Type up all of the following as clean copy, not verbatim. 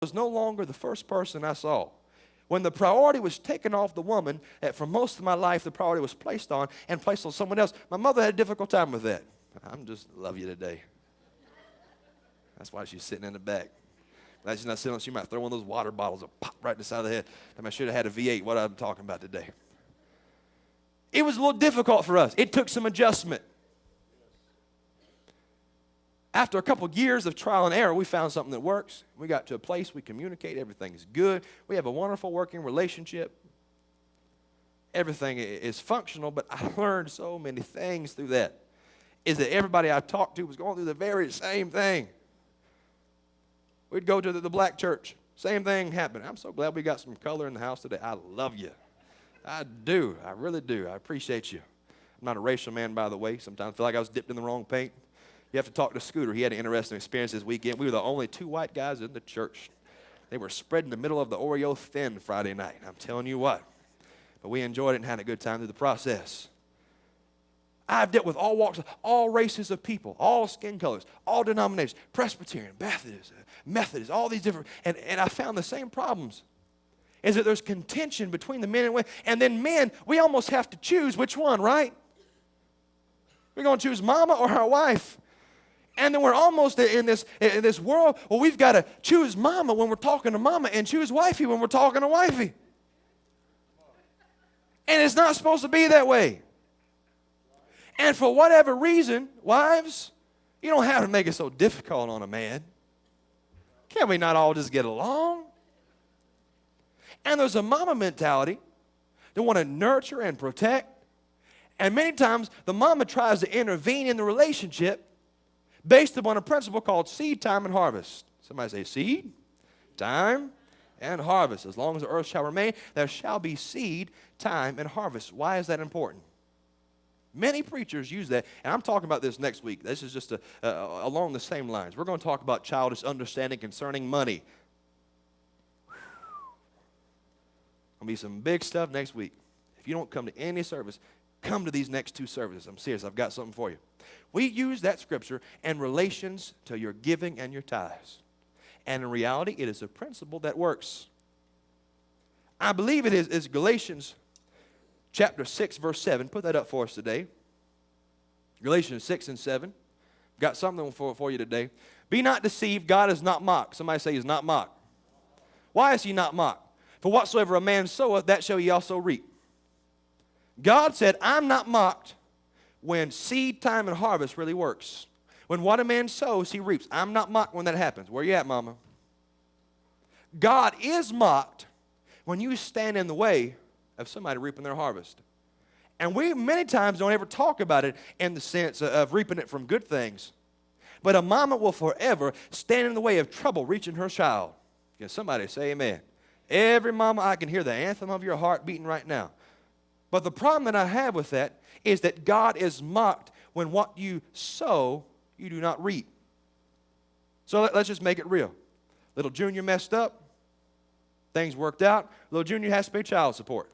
was no longer the first person I saw. When the priority was taken off the woman, that for most of my life the priority was placed on someone else, my mother had a difficult time with that. I'm just love you today. That's why she's sitting in the back. Now she's not sitting on, she might throw one of those water bottles and pop right in the side of the head. I should have had a V8, what I'm talking about today. It was a little difficult for us. It took some adjustment. After a couple of years of trial and error, we found something that works. We got to a place we communicate. Everything's good. We have a wonderful working relationship. Everything is functional, but I learned so many things through that. Is that everybody I talked to was going through the very same thing. We'd go to the black church. Same thing happened. I'm so glad we got some color in the house today. I love you. I do. I really do. I appreciate you. I'm not a racial man, by the way. Sometimes I feel like I was dipped in the wrong paint. You have to talk to Scooter. He had an interesting experience this weekend. We were the only 2 white guys in the church. They were spread in the middle of the Oreo Thin Friday night. I'm telling you what. But we enjoyed it and had a good time through the process. I've dealt with all walks, all races of people, all skin colors, all denominations, Presbyterian, Baptist, Methodist, all these different, and I found the same problems. Is that there's contention between the men and women, and then men, we almost have to choose which one, right? We're going to choose mama or our wife. And then we're almost in this world where we've got to choose mama when we're talking to mama and choose wifey when we're talking to wifey. And it's not supposed to be that way. And for whatever reason, wives, you don't have to make it so difficult on a man. Can't we not all just get along? And there's a mama mentality that want to nurture and protect. And many times the mama tries to intervene in the relationship based upon a principle called seed time and harvest. Somebody say seed, time, and harvest. As long as the earth shall remain, there shall be seed, time, and harvest. Why is that important? Many preachers use that, and I'm talking about this next week. This is just along the same lines. We're going to talk about childish understanding concerning money. Going to be some big stuff next week. If you don't come to any service, come to these next 2 services. I'm serious. I've got something for you. We use that scripture in relations to your giving and your tithes. And in reality, it is a principle that works. I believe it is Galatians chapter 6, verse 7. Put that up for us today. Galatians 6 and 7. Got something for you today. Be not deceived, God is not mocked. Somebody say he's not mocked. Why is he not mocked? For whatsoever a man soweth, that shall he also reap. God said, I'm not mocked when seed time and harvest really works. When what a man sows, he reaps. I'm not mocked when that happens. Where you at, mama? God is mocked when you stand in the way of somebody reaping their harvest. And we many times don't ever talk about it in the sense of reaping it from good things. But a mama will forever stand in the way of trouble reaching her child. Can somebody say amen? Every mama, I can hear the anthem of your heart beating right now. But the problem that I have with that is that God is mocked when what you sow, you do not reap. So let's just make it real. Little Junior messed up. Things worked out. Little Junior has to pay child support.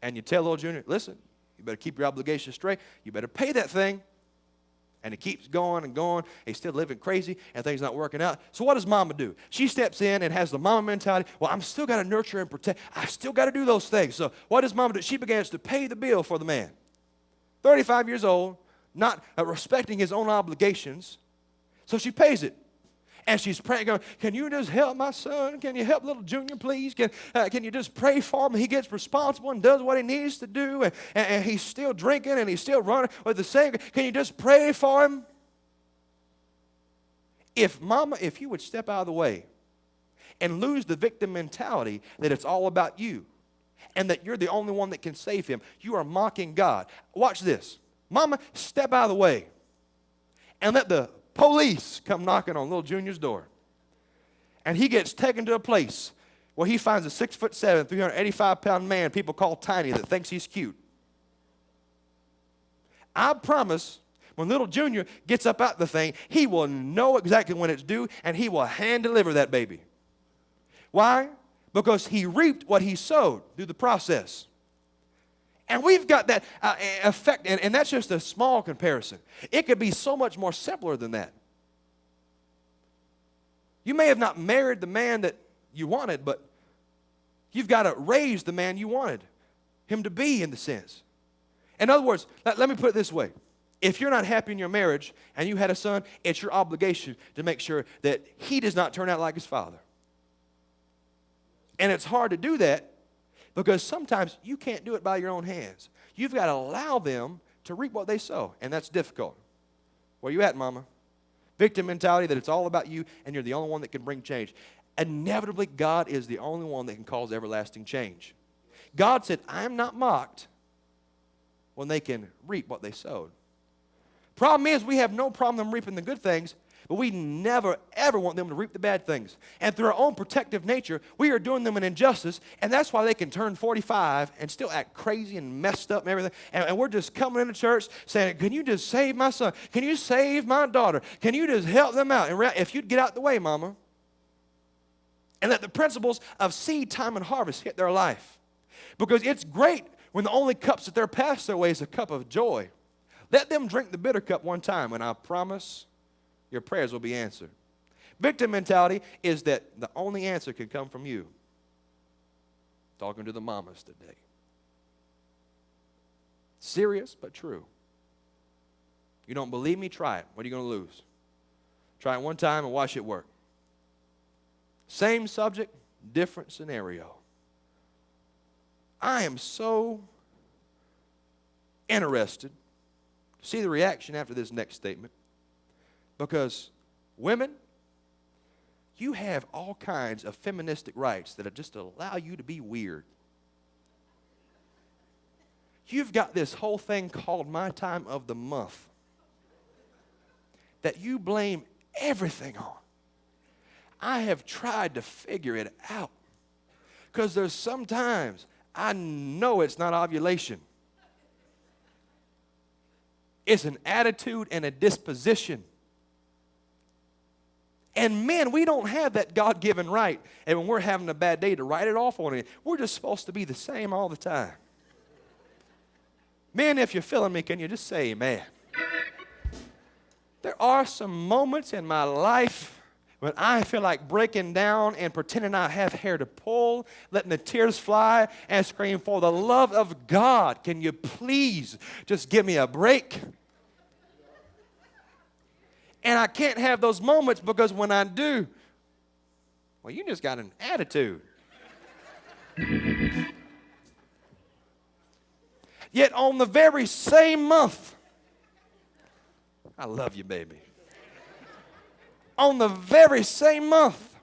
And you tell little Junior, listen, you better keep your obligations straight. You better pay that thing. And it keeps going and going. He's still living crazy and things not working out. So what does mama do? She steps in and has the mama mentality. Well, I'm still got to nurture and protect. I still got to do those things. So what does mama do? She begins to pay the bill for the man. 35 years old, not respecting his own obligations. So she pays it. And she's praying, going, can you just help my son? Can you help little Junior, please? Can you just pray for him? He gets responsible and does what he needs to do. And he's still drinking and he's still running with the same. Can you just pray for him? If you would step out of the way and lose the victim mentality that it's all about you and that you're the only one that can save him, you are mocking God. Watch this. Mama, step out of the way and let the police come knocking on little Junior's door. And he gets taken to a place where he finds a 6'7", 385-pound man people call tiny that thinks he's cute. I promise when little Junior gets up out the thing, he will know exactly when it's due and he will hand deliver that baby. Why? Because he reaped what he sowed through the process. And we've got that effect, and that's just a small comparison. It could be so much more simpler than that. You may have not married the man that you wanted, but you've got to raise the man you wanted him to be, in the sense. In other words, let me put it this way. If you're not happy in your marriage and you had a son, it's your obligation to make sure that he does not turn out like his father. And it's hard to do that because sometimes you can't do it by your own hands. You've got to allow them to reap what they sow, and that's difficult. Where you at, mama? Victim mentality, that it's all about you and you're the only one that can bring change. Inevitably, God is the only one that can cause everlasting change. God said, I am not mocked when they can reap what they sowed. Problem is, we have no problem them reaping the good things, but we never, ever want them to reap the bad things. And through our own protective nature, we are doing them an injustice, and that's why they can turn 45 and still act crazy and messed up and everything. And we're just coming into church saying, can you just save my son? Can you save my daughter? Can you just help them out? And if you'd get out the way, mama, and let the principles of seed, time, and harvest hit their life. Because it's great when the only cups that they're passed their way is a cup of joy. Let them drink the bitter cup one time, and I promise your prayers will be answered. Victim mentality is that the only answer can come from you. Talking to the mamas today. Serious but true. You don't believe me? Try it. What are you going to lose? Try it one time and watch it work. Same subject, different scenario. I am so interested to see the reaction after this next statement. Because women, you have all kinds of feministic rights that just allow you to be weird. You've got this whole thing called My Time of the Month that you blame everything on. I have tried to figure it out because there's sometimes I know it's not ovulation. It's an attitude and a disposition. And men, we don't have that God-given right. And when we're having a bad day to write it off on it, we're just supposed to be the same all the time. Men, if you're feeling me, can you just say amen? There are some moments in my life when I feel like breaking down and pretending I have hair to pull, letting the tears fly and scream, for the love of God, can you please just give me a break? And I can't have those moments because when I do, well, you just got an attitude. Yet on the very same month, I love you, baby. On the very same month,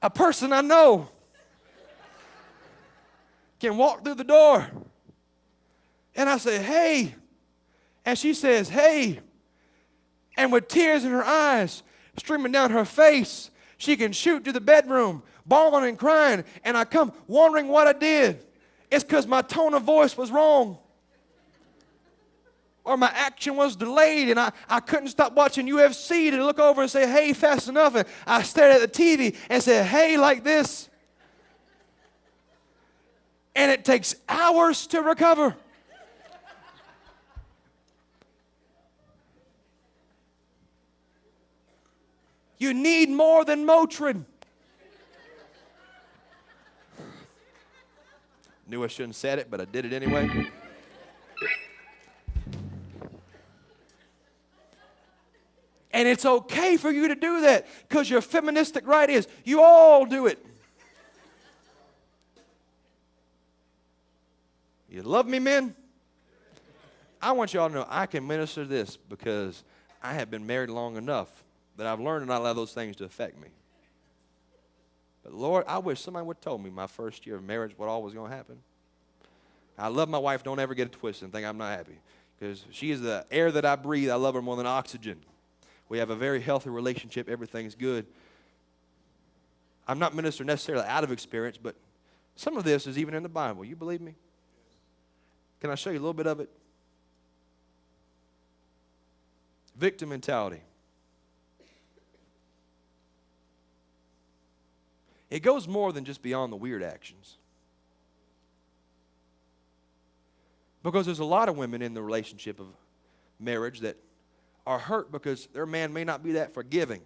a person I know can walk through the door. And I say, hey. And she says, hey. And with tears in her eyes, streaming down her face, she can shoot to the bedroom, bawling and crying. And I come wondering what I did. It's because my tone of voice was wrong. Or my action was delayed and I couldn't stop watching UFC to look over and say, hey, fast enough. And I stared at the TV and said, hey, like this. And it takes hours to recover. You need more than Motrin. Knew I shouldn't have said it, but I did it anyway. And it's okay for you to do that because your feministic right is you all do it. You love me, men? I want y'all to know I can minister this because I have been married long enough that I've learned to not allow those things to affect me. But Lord, I wish somebody would have told me my first year of marriage what all was going to happen. I love my wife. Don't ever get it twisted and think I'm not happy because she is the air that I breathe. I love her more than oxygen. We have a very healthy relationship. Everything's good. I'm not ministering necessarily out of experience, but some of this is even in the Bible. You believe me? Can I show you a little bit of it? Victim mentality. It goes more than just beyond the weird actions. Because there's a lot of women in the relationship of marriage that are hurt because their man may not be that forgiving.